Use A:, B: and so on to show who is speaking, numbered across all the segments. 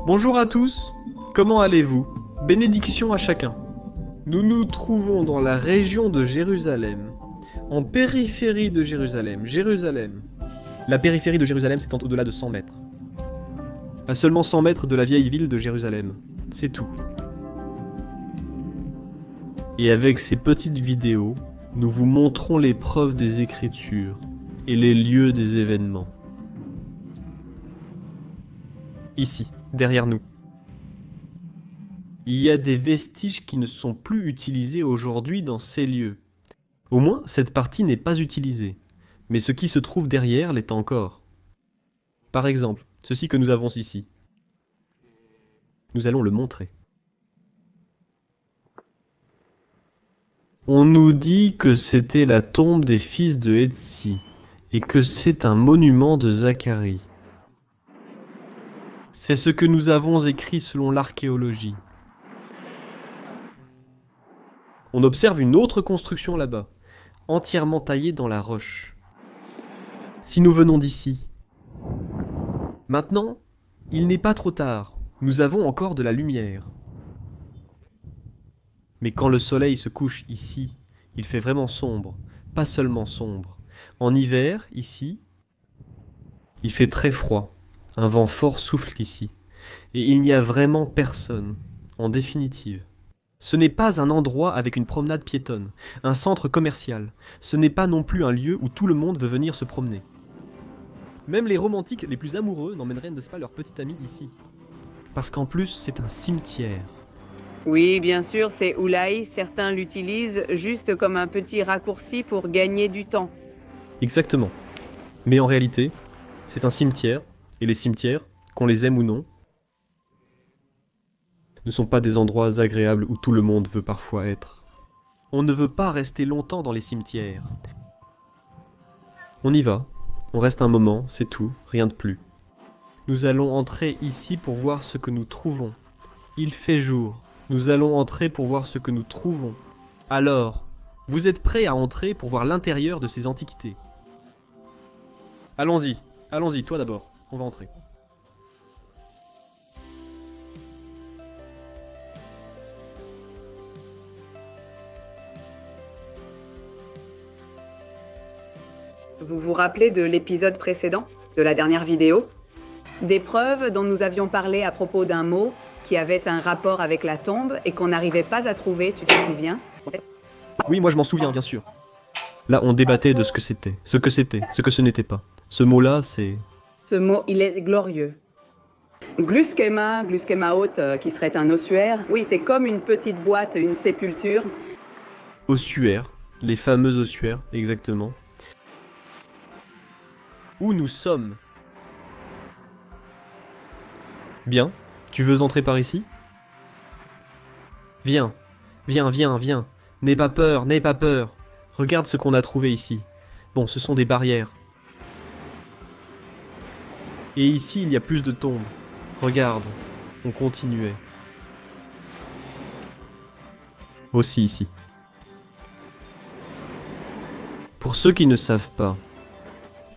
A: Bonjour à tous, comment allez-vous? Bénédiction à chacun. Nous nous trouvons dans la région de Jérusalem, en périphérie de Jérusalem. La périphérie de Jérusalem s'étend au-delà de 100 mètres. À seulement 100 mètres de la vieille ville de Jérusalem. C'est tout. Et avec ces petites vidéos, nous vous montrons les preuves des Écritures et les lieux des événements. Ici, derrière nous. Il y a des vestiges qui ne sont plus utilisés aujourd'hui dans ces lieux. Au moins, cette partie n'est pas utilisée, mais ce qui se trouve derrière l'est encore. Par exemple, ceci que nous avons ici. Nous allons le montrer. On nous dit que c'était la tombe des fils de Hetsi, et que c'est un monument de Zacharie. C'est ce que nous avons écrit selon l'archéologie. On observe une autre construction là-bas, entièrement taillée dans la roche. Si nous venons d'ici. Maintenant, il n'est pas trop tard, nous avons encore de la lumière. Mais quand le soleil se couche ici, il fait vraiment sombre, pas seulement sombre. En hiver, ici, il fait très froid, un vent fort souffle ici, et il n'y a vraiment personne, en définitive. Ce n'est pas un endroit avec une promenade piétonne, un centre commercial, ce n'est pas non plus un lieu où tout le monde veut venir se promener. Même les romantiques les plus amoureux n'emmèneraient n'est-ce pas leur petit ami ici. Parce qu'en plus, c'est un cimetière.
B: Oui, bien sûr, c'est Oulaï. Certains l'utilisent juste comme un petit raccourci pour gagner du temps.
A: Exactement. Mais en réalité, c'est un cimetière, et les cimetières, qu'on les aime ou non, ne sont pas des endroits agréables où tout le monde veut parfois être. On ne veut pas rester longtemps dans les cimetières. On y va, on reste un moment, c'est tout, rien de plus. Nous allons entrer ici pour voir ce que nous trouvons. Il fait jour. Nous allons entrer pour voir ce que nous trouvons. Alors, vous êtes prêts à entrer pour voir l'intérieur de ces antiquités? Allons-y, toi d'abord, on va entrer.
B: Vous vous rappelez de l'épisode précédent, de la dernière vidéo? Des preuves dont nous avions parlé à propos d'un mot qui avait un rapport avec la tombe et qu'on n'arrivait pas à trouver, tu te souviens?
A: Oui, moi je m'en souviens, bien sûr. Là, on débattait de ce que c'était, ce que ce n'était pas. Ce mot-là, c'est...
B: Ce mot, il est glorieux. Gluskemaot, qui serait un ossuaire. Oui, c'est comme une petite boîte, une sépulture.
A: Ossuaire, les fameux ossuaires, exactement. Où nous sommes? Bien, tu veux entrer par ici? Viens. N'aie pas peur. Regarde ce qu'on a trouvé ici. Bon, ce sont des barrières. Et ici, il y a plus de tombes. Regarde, on continuait. Aussi ici. Pour ceux qui ne savent pas,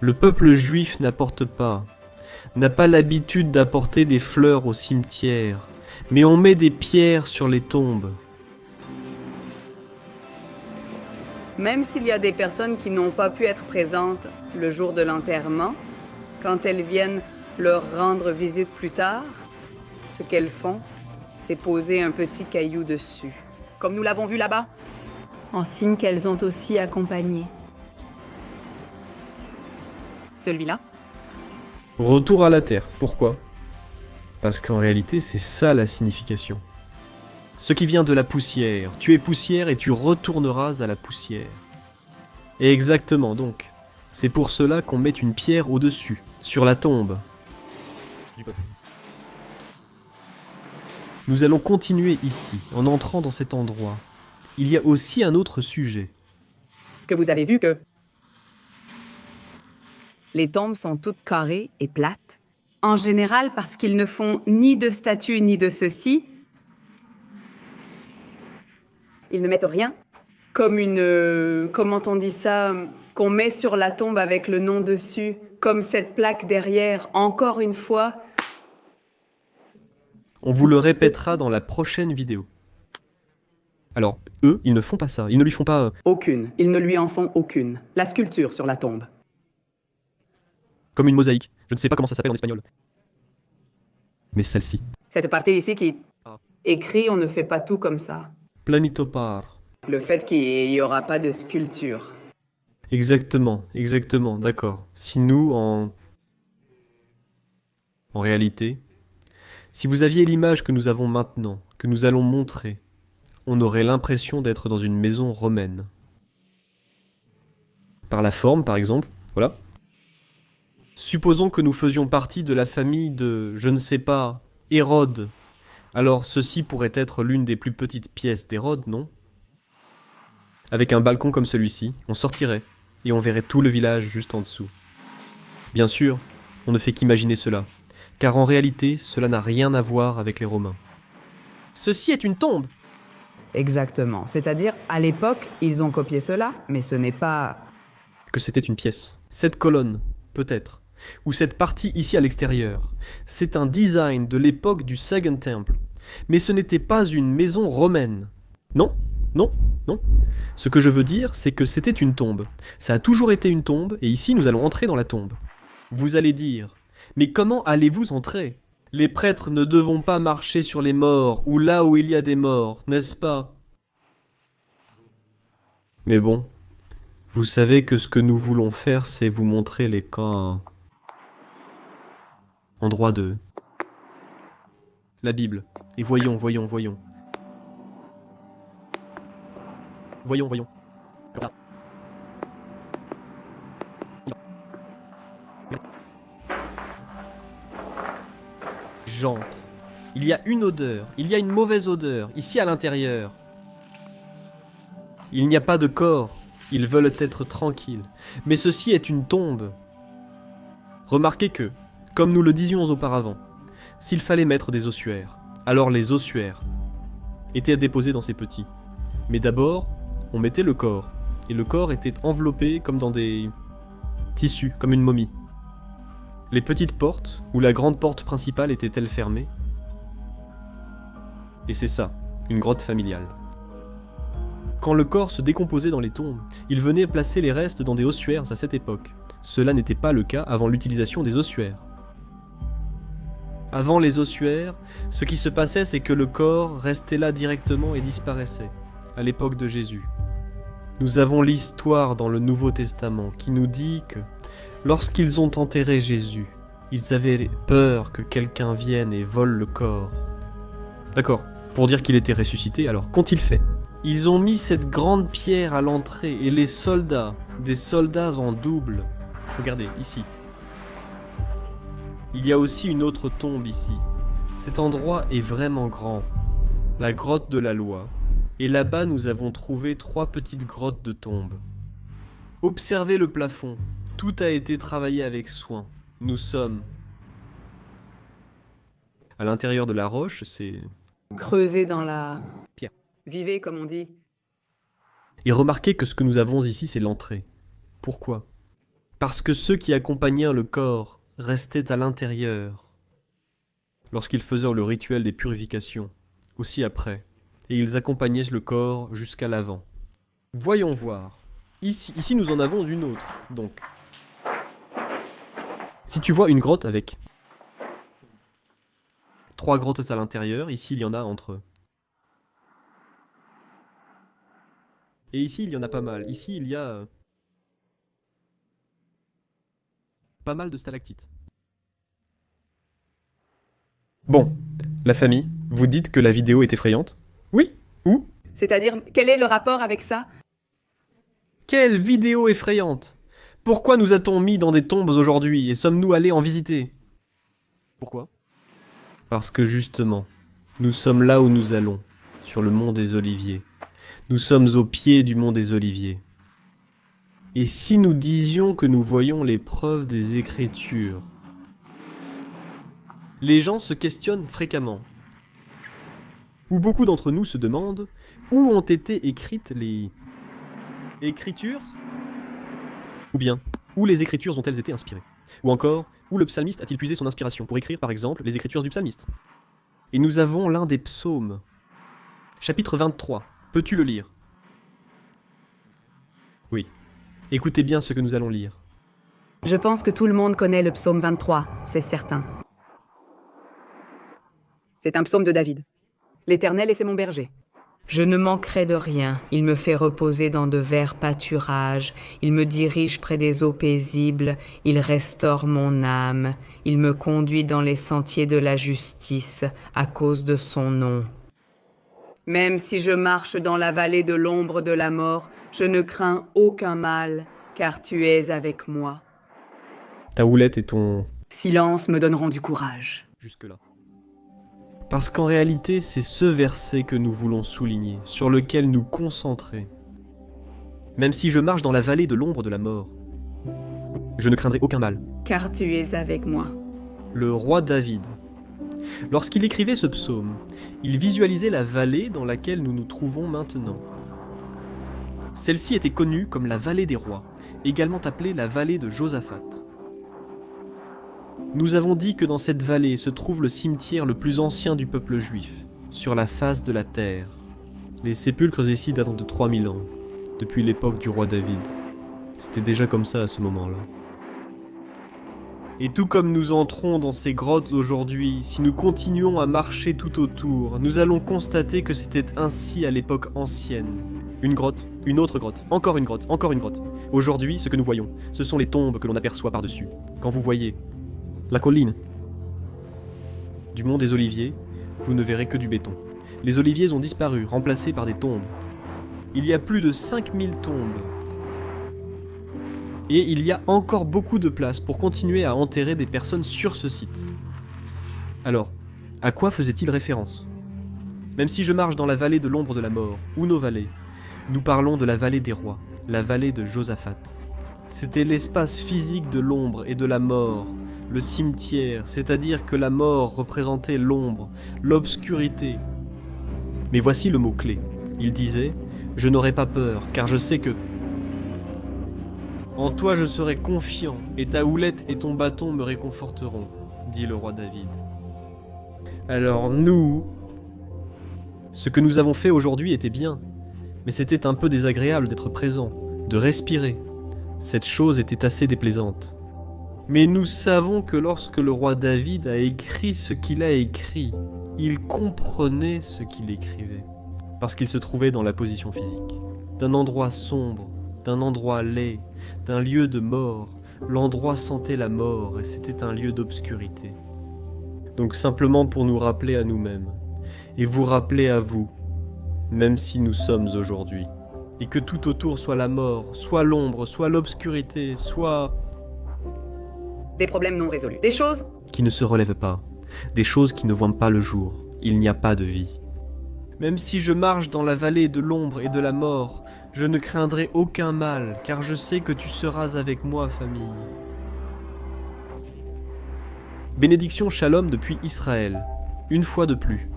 A: le peuple juif n'a pas l'habitude d'apporter des fleurs au cimetière, mais on met des pierres sur les tombes.
B: Même s'il y a des personnes qui n'ont pas pu être présentes le jour de l'enterrement, quand elles viennent leur rendre visite plus tard, ce qu'elles font, c'est poser un petit caillou dessus. Comme nous l'avons vu là-bas, en signe qu'elles ont aussi accompagné. Celui-là?
A: Retour à la terre, pourquoi? Parce qu'en réalité, c'est ça la signification. Ce qui vient de la poussière, tu es poussière et tu retourneras à la poussière. Et exactement donc, c'est pour cela qu'on met une pierre au-dessus, sur la tombe. Nous allons continuer ici, en entrant dans cet endroit. Il y a aussi un autre sujet.
B: Que vous avez vu que les tombes sont toutes carrées et plates. En général, parce qu'ils ne font ni de statues ni de ceci. Ils ne mettent rien. Comme une... comment on dit ça? Qu'on met sur la tombe avec le nom dessus. Comme cette plaque derrière, encore une fois.
A: On vous le répétera dans la prochaine vidéo. Alors, eux, ils ne font pas ça. Ils ne lui font pas...
B: Aucune. Ils ne lui en font aucune. La sculpture sur la tombe.
A: comme une mosaïque. Je ne sais pas comment ça s'appelle en espagnol. Mais celle-ci.
B: Cette partie ici qui
A: Ah.
B: écrit on ne fait pas tout comme ça.
A: Planitopar.
B: Le fait qu'il n'y aura pas de sculpture.
A: Exactement, exactement, d'accord. Si nous, en réalité, si vous aviez l'image que nous avons maintenant, que nous allons montrer, on aurait l'impression d'être dans une maison romaine. Par la forme, par exemple, voilà. Supposons que nous faisions partie de la famille de, je ne sais pas, Hérode. Alors ceci pourrait être l'une des plus petites pièces d'Hérode, non? Avec un balcon comme celui-ci, on sortirait, et on verrait tout le village juste en dessous. Bien sûr, on ne fait qu'imaginer cela, car en réalité, cela n'a rien à voir avec les Romains. Ceci est une tombe!
B: Exactement. C'est-à-dire, à l'époque, ils ont copié cela, mais ce n'est pas...
A: Que c'était une pièce. Cette colonne, peut-être, ou cette partie ici à l'extérieur, c'est un design de l'époque du Second Temple. Mais ce n'était pas une maison romaine. Non, non, non. Ce que je veux dire, c'est que c'était une tombe. Ça a toujours été une tombe, et ici nous allons entrer dans la tombe. Vous allez dire, mais comment allez-vous entrer? Les prêtres ne devront pas marcher sur les morts, ou là où il y a des morts, n'est-ce pas? Mais bon, vous savez que ce que nous voulons faire, c'est vous montrer les cas en droit de la Bible. Et voyons, voyons, voyons. Voyons, voyons. Là. J'entre. Il y a une odeur, il y a une mauvaise odeur, ici à l'intérieur. Il n'y a pas de corps, ils veulent être tranquilles. Mais ceci est une tombe. Remarquez que, comme nous le disions auparavant, s'il fallait mettre des ossuaires, alors les ossuaires étaient déposés dans ces petits. Mais d'abord, on mettait le corps, et le corps était enveloppé comme dans des tissus, comme une momie. Les petites portes, ou la grande porte principale était-elle fermée? Et c'est ça, une grotte familiale. Quand le corps se décomposait dans les tombes, il venait placer les restes dans des ossuaires à cette époque. Cela n'était pas le cas avant l'utilisation des ossuaires. Avant les ossuaires, ce qui se passait, c'est que le corps restait là directement et disparaissait, à l'époque de Jésus. Nous avons l'histoire dans le Nouveau Testament qui nous dit que, lorsqu'ils ont enterré Jésus, ils avaient peur que quelqu'un vienne et vole le corps. D'accord, pour dire qu'il était ressuscité, alors qu'ont-ils fait? Ils ont mis cette grande pierre à l'entrée et les soldats, des soldats en double. Regardez, ici. Il y a aussi une autre tombe ici. Cet endroit est vraiment grand. La grotte de la loi. Et là-bas, nous avons trouvé 3 petites grottes de tombes. Observez le plafond. Tout a été travaillé avec soin. Nous sommes... À l'intérieur de la roche, c'est...
B: Creuser dans la...
A: Pierre.
B: Vivez, comme on dit.
A: Et remarquez que ce que nous avons ici, c'est l'entrée. Pourquoi? Parce que ceux qui accompagnaient le corps restaient à l'intérieur lorsqu'ils faisaient le rituel des purifications, aussi après, et ils accompagnaient le corps jusqu'à l'avant. Voyons voir. Ici nous en avons une autre, donc. Si tu vois une grotte avec 3 grottes à l'intérieur, ici il y en a entre eux. Et ici il y en a pas mal. Ici il y a pas mal de stalactites. Bon, la famille, vous dites que la vidéo est effrayante? Oui. Ou?
B: C'est-à-dire, quel est le rapport avec ça?
A: Quelle vidéo effrayante! Pourquoi nous a-t-on mis dans des tombes aujourd'hui et sommes-nous allés en visiter? Pourquoi? Parce que justement, nous sommes là où nous allons, sur le mont des Oliviers. Nous sommes au pied du mont des Oliviers. Et si nous disions que nous voyons les preuves des Écritures? Les gens se questionnent fréquemment. Ou beaucoup d'entre nous se demandent où ont été écrites les Écritures? Ou bien, où les Écritures ont-elles été inspirées? Ou encore, où le psalmiste a-t-il puisé son inspiration pour écrire, par exemple, les Écritures du psalmiste? Et nous avons l'un des psaumes. Chapitre 23. Peux-tu le lire? Oui. Écoutez bien ce que nous allons lire.
B: Je pense que tout le monde connaît le psaume 23, c'est certain. C'est un psaume de David. L'Éternel est mon berger.
C: Je ne manquerai de rien. Il me fait reposer dans de verts pâturages. Il me dirige près des eaux paisibles. Il restaure mon âme. Il me conduit dans les sentiers de la justice à cause de son nom.
B: Même si je marche dans la vallée de l'ombre de la mort, je ne crains aucun mal, car tu es avec moi.
A: Ta houlette et ton...
B: Silence me donneront du courage.
A: Jusque-là. Parce qu'en réalité, c'est ce verset que nous voulons souligner, sur lequel nous concentrer. Même si je marche dans la vallée de l'ombre de la mort, je ne craindrai aucun mal.
B: Car tu es avec moi.
A: Le roi David. Lorsqu'il écrivait ce psaume, il visualisait la vallée dans laquelle nous nous trouvons maintenant. Celle-ci était connue comme la vallée des rois, également appelée la vallée de Josaphat. Nous avons dit que dans cette vallée se trouve le cimetière le plus ancien du peuple juif, sur la face de la terre. Les sépulcres ici datent de 3000 ans, depuis l'époque du roi David. C'était déjà comme ça à ce moment-là. Et tout comme nous entrons dans ces grottes aujourd'hui, si nous continuons à marcher tout autour, nous allons constater que c'était ainsi à l'époque ancienne. Une grotte, une autre grotte, encore une grotte, encore une grotte. Aujourd'hui, ce que nous voyons, ce sont les tombes que l'on aperçoit par-dessus. Quand vous voyez la colline du mont des Oliviers, vous ne verrez que du béton. Les oliviers ont disparu, remplacés par des tombes. Il y a plus de 5000 tombes. Et il y a encore beaucoup de place pour continuer à enterrer des personnes sur ce site. Alors, à quoi faisait-il référence? Même si je marche dans la vallée de l'ombre de la mort, ou nos vallées, nous parlons de la vallée des rois, la vallée de Josaphat. C'était l'espace physique de l'ombre et de la mort, le cimetière, c'est-à-dire que la mort représentait l'ombre, l'obscurité. Mais voici le mot-clé. Il disait « Je n'aurai pas peur, car je sais que... En toi je serai confiant, et ta houlette et ton bâton me réconforteront, dit le roi David. » Alors nous... Ce que nous avons fait aujourd'hui était bien, mais c'était un peu désagréable d'être présent, de respirer. Cette chose était assez déplaisante. Mais nous savons que lorsque le roi David a écrit ce qu'il a écrit, il comprenait ce qu'il écrivait, parce qu'il se trouvait dans la position physique. D'un endroit sombre, d'un endroit laid, d'un lieu de mort, l'endroit sentait la mort et c'était un lieu d'obscurité. Donc simplement pour nous rappeler à nous-mêmes, et vous rappeler à vous, même si nous sommes aujourd'hui, et que tout autour soit la mort, soit l'ombre, soit l'obscurité, soit...
B: Des problèmes non résolus. Des choses
A: qui ne se relèvent pas, des choses qui ne voient pas le jour, il n'y a pas de vie. Même si je marche dans la vallée de l'ombre et de la mort, je ne craindrai aucun mal, car je sais que tu seras avec moi, famille. Bénédiction Shalom depuis Israël, une fois de plus,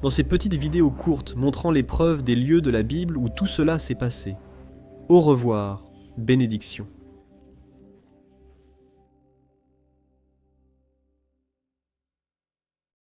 A: dans ces petites vidéos courtes montrant les preuves des lieux de la Bible où tout cela s'est passé. Au revoir, bénédiction.